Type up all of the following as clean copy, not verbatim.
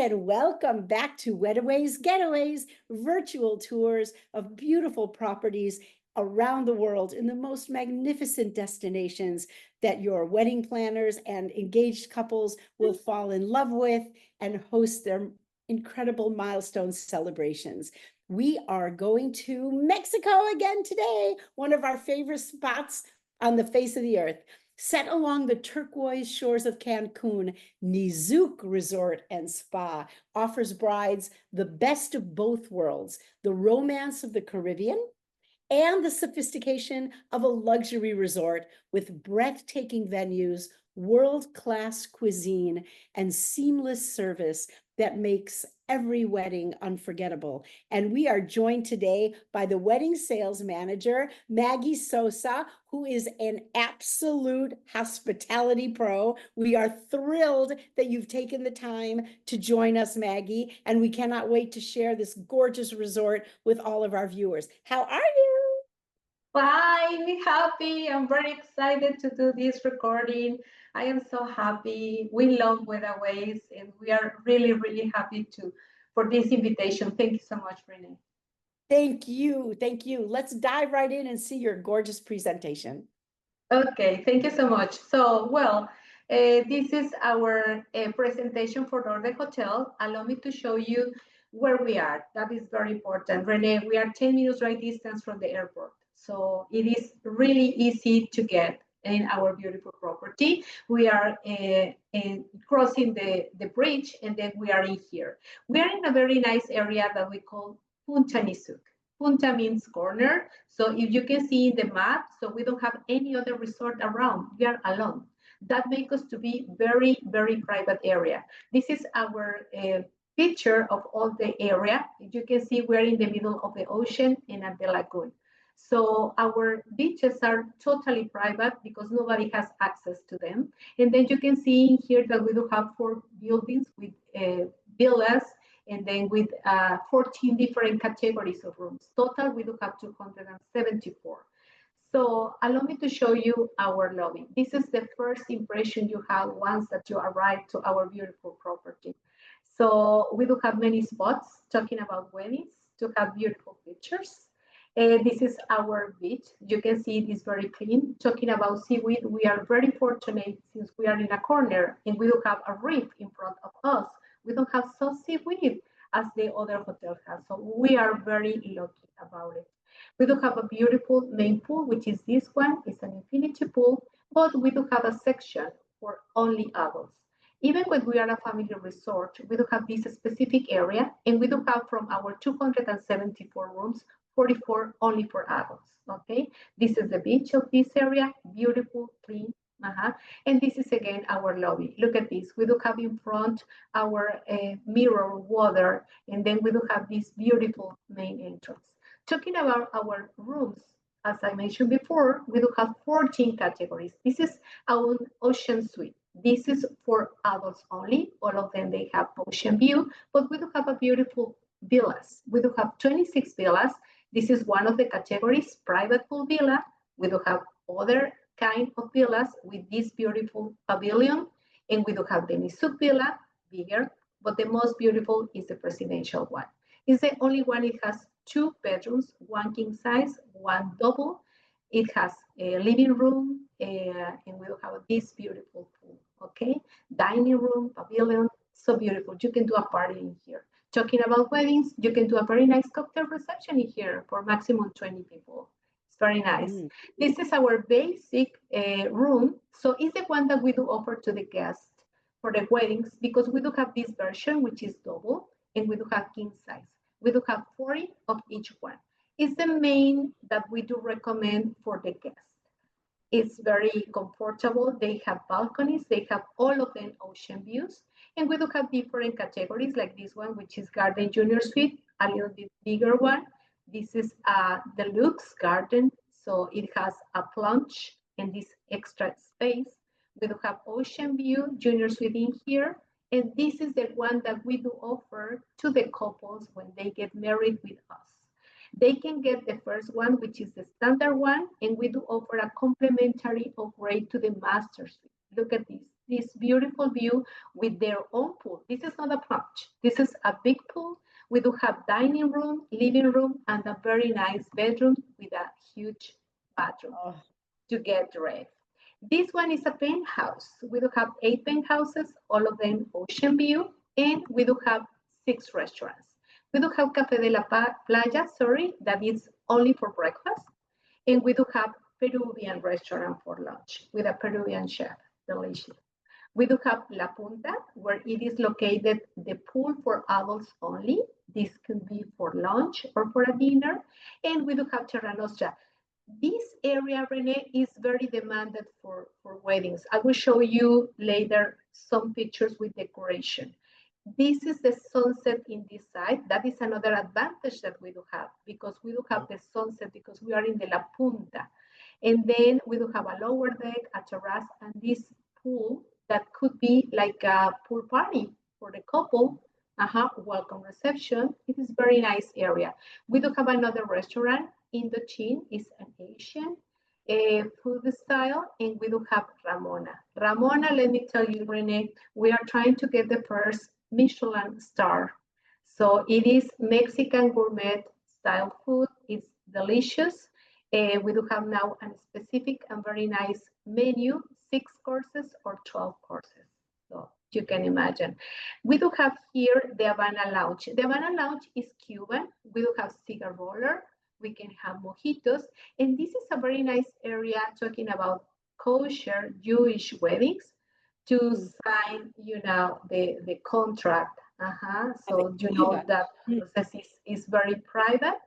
and welcome back to Wedaways Getaways, virtual tours of beautiful properties around the world in the most magnificent destinations that your wedding planners and engaged couples will fall in love with and host their incredible milestone celebrations. We are going to Mexico again today, one of our favorite spots on the face of the earth. Set along the turquoise shores of Cancun, NIZUC Resort and Spa offers brides the best of both worlds, the romance of the Caribbean and the sophistication of a luxury resort with breathtaking venues, world-class cuisine, and seamless service that makes every wedding unforgettable. And we are joined today by the wedding sales manager, Maggie Sosa, who is an absolute hospitality pro. We are thrilled that you've taken the time to join us, Maggie, and we cannot wait to share this gorgeous resort with all of our viewers. How are you? Fine, happy. I'm very excited to do this recording. I am so happy. We love Wedaways, and we are really, really happy for this invitation. Thank you so much, Renee. Thank you. Thank you. Let's dive right in and see your gorgeous presentation. Okay, thank you so much. So, this is our presentation for the hotel. Allow me to show you where we are. That is very important. Renee, we are 10 minutes right distance from the airport. So it is really easy to get in our beautiful property. We are crossing the bridge, and then we are in here. We are in a very nice area that we call Punta Nizuc. Punta means corner. So if you can see in the map, so we don't have any other resort around. We are alone. That makes us to be very, very private area. This is our picture of all the area. You can see we're in the middle of the ocean and at the lagoon. So our beaches are totally private because nobody has access to them. And then you can see in here that we do have 4 buildings with villas, and then with 14 different categories of rooms. Total, we do have 274. So allow me to show you our lobby. This is the first impression you have once that you arrive to our beautiful property. So we do have many spots talking about weddings to have beautiful pictures. This is our beach. You can see it is very clean. Talking about seaweed, we are very fortunate since we are in a corner and we do have a reef in front of us. We don't have so seaweed as the other hotels have. So we are very lucky about it. We do have a beautiful main pool, which is this one. It's an infinity pool, but we do have a section for only adults. Even when we are a family resort, we do have this specific area, and we do have from our 274 rooms, 44 only for adults, okay? This is the beach of this area, beautiful, clean, and this is again our lobby. Look at this, we do have in front our mirror water, and then we do have this beautiful main entrance. Talking about our rooms, as I mentioned before, we do have 14 categories. This is our ocean suite. This is for adults only. All of them, they have ocean view, but we do have a beautiful villas. We do have 26 villas. This is one of the categories, private pool villa. We do have other kind of villas with this beautiful pavilion, and we do have the Nizuc villa, bigger, but the most beautiful is the presidential one. It's the only one. It has 2 bedrooms, 1 king size, 1 double. It has a living room, and we will have this beautiful pool, okay? Dining room, pavilion, so beautiful. You can do a party in here. Talking about weddings, you can do a very nice cocktail reception in here for maximum 20 people. It's very nice. This is our basic room. So it's the one that we do offer to the guests for the weddings, because we do have this version, which is double, and we do have king size. We do have 40 of each one. It's the main that we do recommend for the guests. It's very comfortable. They have balconies. They have all of them ocean views. And we do have different categories like this one, which is Garden Junior Suite, a little bit bigger one. This is a deluxe garden. So it has a plunge and this extra space. We do have ocean view, Junior Suite in here. And this is the one that we do offer to the couples when they get married with us. They can get the first one, which is the standard one, and we do offer a complimentary upgrade to the master suite. Look at this. this beautiful view with their own pool. This is not a plunge. This is a big pool. We do have dining room, living room, and a very nice bedroom with a huge bathroom to get dressed. This one is a penthouse. We do have 8 penthouses, all of them ocean view, and we do have 6 restaurants. We do have Café de la Playa, that is only for breakfast. And we do have Peruvian restaurant for lunch with a Peruvian chef, delicious. We do have La Punta, where it is located, the pool for adults only. This could be for lunch or for a dinner. And we do have Terra Nostra. This area, Rene, is very demanded for weddings. I will show you later some pictures with decoration. This is the sunset in this side. That is another advantage that we do have, because we do have the sunset because we are in the La Punta. And then we do have a lower deck, a terrace, and this pool that could be like a pool party for the couple. Welcome reception. It is very nice area. We do have another restaurant. Indochine is an Asian food style, and we do have Ramona. Ramona, let me tell you, Rene, we are trying to get the first Michelin star. So it is Mexican gourmet style food. It's delicious. We do have now a specific and very nice menu, 6 courses or 12 courses. So you can imagine. We do have here the Havana Lounge. The Havana Lounge is Cuban. We do have cigar roller. We can have mojitos. And this is a very nice area talking about kosher Jewish weddings to sign, the contract. So you know that process is very private.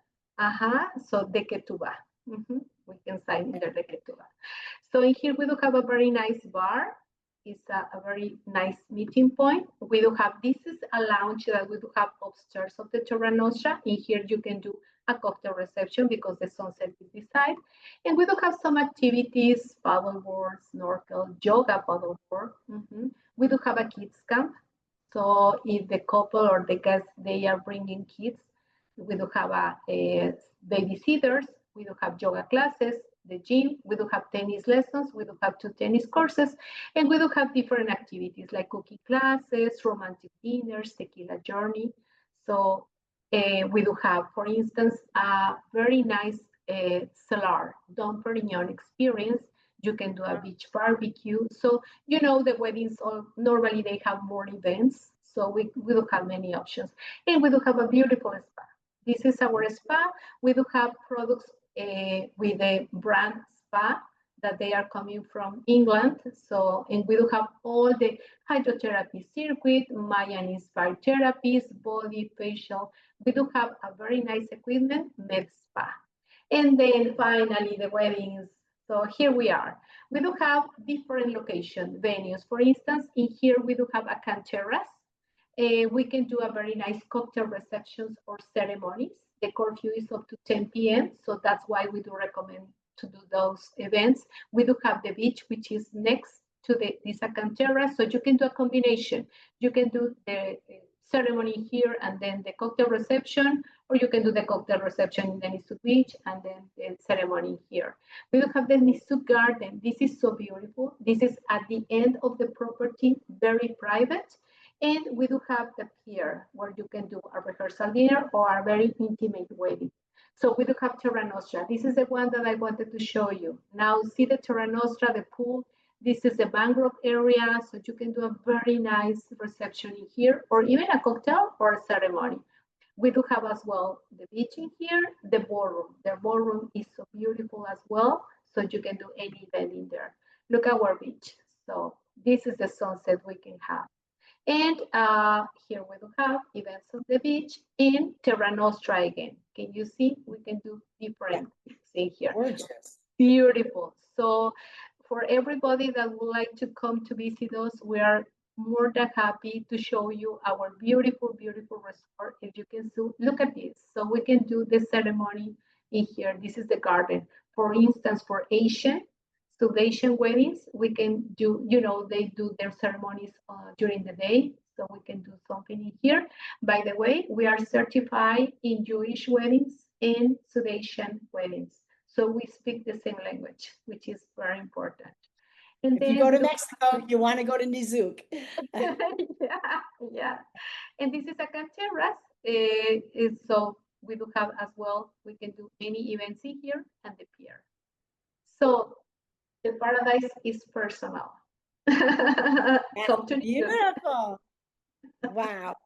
So the ketubah. We can sign in the ketubah. So in here we do have a very nice bar. It's a very nice meeting point. We do have, this is a lounge that we do have upstairs of the Terra Nostra. In here you can do a cocktail reception because the sunset is this side. And we do have some activities, paddleboard, snorkel, yoga paddleboard. We do have a kids camp. So if the couple or the guests, they are bringing kids, we do have a babysitters. We do have yoga classes, the gym. We do have tennis lessons. We do have 2 tennis courses. And we do have different activities like cooking classes, romantic dinners, tequila journey. So we do have, for instance, a very nice cellar, Dom Perignon experience. You can do a beach barbecue. So, the weddings, normally they have more events. So we do have many options. And we do have a beautiful spa. This is our spa. We do have products with the brand spa that they are coming from England. So, and we do have all the hydrotherapy circuit, Mayan inspired therapies, body, facial. We do have a very nice equipment, med spa. And then finally the weddings. So here we are. We do have different location venues. For instance, in here we do have a canteras. We can do a very nice cocktail receptions or ceremonies. The curfew is up to 10 p.m. So that's why we do recommend to do those events. We do have the beach, which is next to this cantera. So you can do a combination. You can do the ceremony here and then the cocktail reception, or you can do the cocktail reception in the NIZUC beach and then the ceremony here. We do have the NIZUC garden. This is so beautiful. This is at the end of the property, very private. And we do have the pier where you can do a rehearsal dinner or a very intimate wedding. So we do have Terra Nostra. This is the one that I wanted to show you. Now see the Terra Nostra, the pool. This is the mangrove area, so you can do a very nice reception in here, or even a cocktail or a ceremony. We do have as well the beach in here, the ballroom. The ballroom is so beautiful as well, so you can do any event in there. Look at our beach. So this is the sunset we can have. And here we do have events on the beach in Terra Nostra again. Can you see? We can do different things in here. Gorgeous. Beautiful. So for everybody that would like to come to visit us, we are more than happy to show you our beautiful, beautiful resort. If you can look at this. So we can do the ceremony in here. This is the garden. For instance, for South Asian weddings, we can do, they do their ceremonies during the day. So we can do something in here. By the way, we are certified in Jewish weddings and South Asian weddings. So we speak the same language, which is very important. And If you then go we to do Mexico, you want to go to Nizuc. yeah, yeah. And this is a terrace. So we do have as well, we can do any events in here and the pier. So the paradise is personal. That's Come to Nizuc. beautiful. Wow.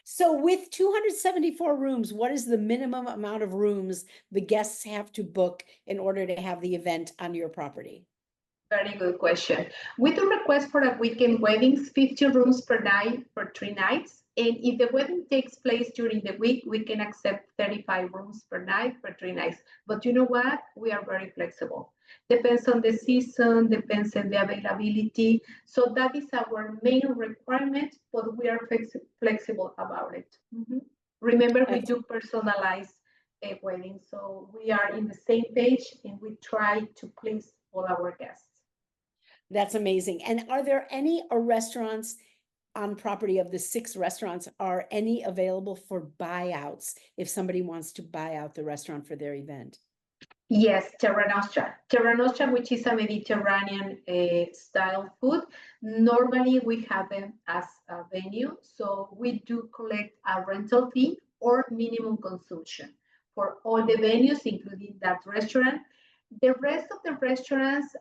So with 274 rooms, what is the minimum amount of rooms the guests have to book in order to have the event on your property? Very good question. We do request for a weekend weddings, 50 rooms per night for 3 nights. And if the wedding takes place during the week, we can accept 35 rooms per night for 3 nights. But you know what? We are very flexible. Depends on the season, depends on the availability. So that is our main requirement, but we are flexible about it. Remember, we That's do personalize a wedding. So we are in the same page and we try to please all our guests. That's amazing. And are there any restaurants on property of the 6 restaurants? Are any available for buyouts if somebody wants to buy out the restaurant for their event? Yes, Terra Nostra. Terra Nostra, which is a Mediterranean style food. Normally, we have them as a venue. So we do collect a rental fee or minimum consumption for all the venues, including that restaurant. The rest of the restaurants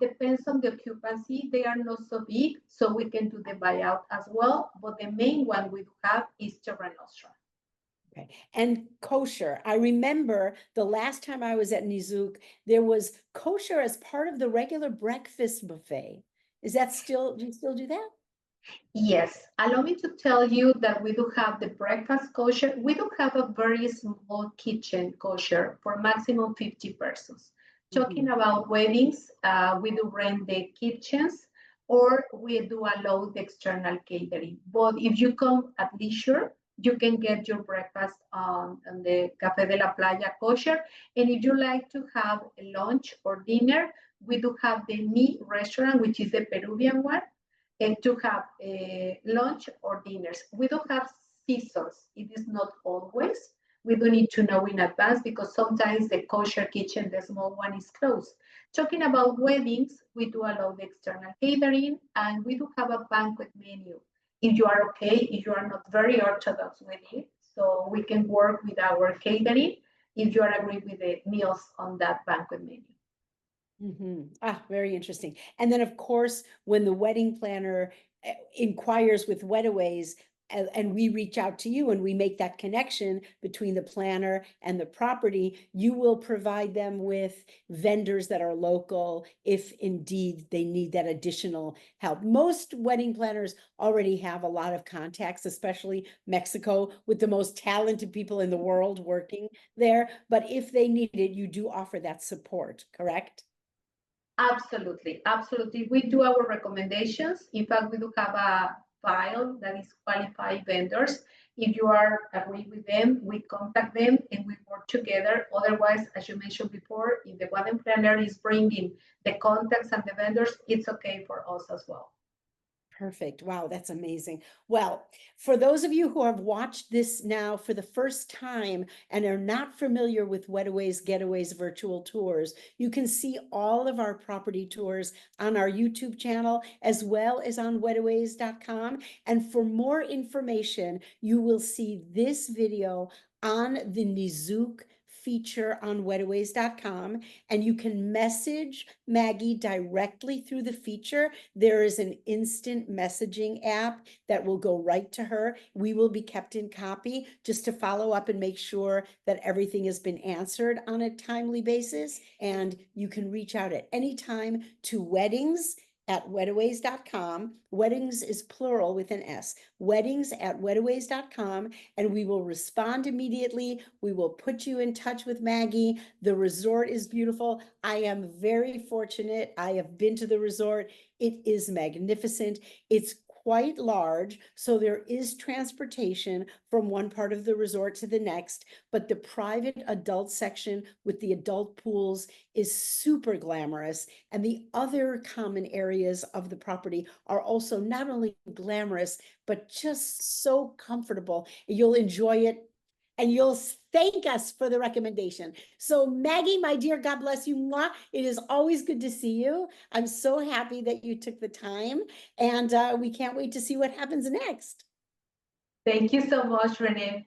depends on the occupancy. They are not so big, so we can do the buyout as well. But the main one we do have is Terra Nostra. Okay. And kosher. I remember the last time I was at NIZUC, there was kosher as part of the regular breakfast buffet. Is that still, do you still do that? Yes, allow me to tell you that we do have the breakfast kosher. We do have a very small kitchen kosher for maximum 50 persons. Talking about weddings, we do rent the kitchens or we do allow the external catering. But if you come at leisure, you can get your breakfast on the Café de la Playa kosher. And if you like to have a lunch or dinner, we do have the Mi restaurant, which is the Peruvian one and to have lunch or dinners. We don't have seasons. It is not always. We do need to know in advance because sometimes the kosher kitchen, the small one, is closed. Talking about weddings, we do allow the external catering and we do have a banquet menu. If you are okay, if you are not very orthodox with it, so we can work with our catering if you are agree with the meals on that banquet menu. Ah, very interesting. And then, of course, when the wedding planner inquires with Wedaways, and we reach out to you and we make that connection between the planner and the property, you will provide them with vendors that are local if indeed they need that additional help. Most wedding planners already have a lot of contacts, especially Mexico, with the most talented people in the world working there. But if they need it, you do offer that support, correct? Absolutely, absolutely. We do our recommendations. In fact, we do have a file that is qualified vendors. If you are agree with them, we contact them and we work together. Otherwise, as you mentioned before, if the wedding planner is bringing the contacts and the vendors, it's okay for us as well. Perfect. Wow, that's amazing. Well, for those of you who have watched this now for the first time and are not familiar with Wedaways Getaways virtual tours, you can see all of our property tours on our YouTube channel as well as on wedaways.com. And for more information, you will see this video on the NIZUC feature on wedaways.com, and you can message Maggie directly through the feature. There is an instant messaging app that will go right to her. We will be kept in copy just to follow up and make sure that everything has been answered on a timely basis. And you can reach out at any time to weddings@wedaways.com. Weddings is plural with an S. Weddings@wedaways.com, and we will respond immediately. We will put you in touch with Maggie. The resort is beautiful. I am very fortunate. I have been to the resort. It is magnificent. It's quite large, so there is transportation from one part of the resort to the next, but the private adult section with the adult pools is super glamorous, and the other common areas of the property are also not only glamorous, but just so comfortable. You'll enjoy it, and you'll thank us for the recommendation. So Maggie, my dear, God bless you. Mwah. It is always good to see you. I'm so happy that you took the time, and we can't wait to see what happens next. Thank you so much, Renee.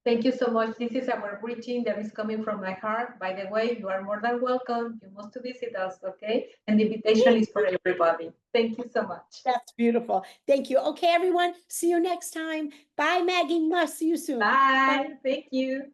Thank you so much. This is our greeting that is coming from my heart. By the way, you are more than welcome. You must to visit us, okay? And the invitation is for everybody. Thank you so much. That's beautiful. Thank you. Okay, everyone. See you next time. Bye, Maggie. Mwah. See you soon. Bye. Thank you.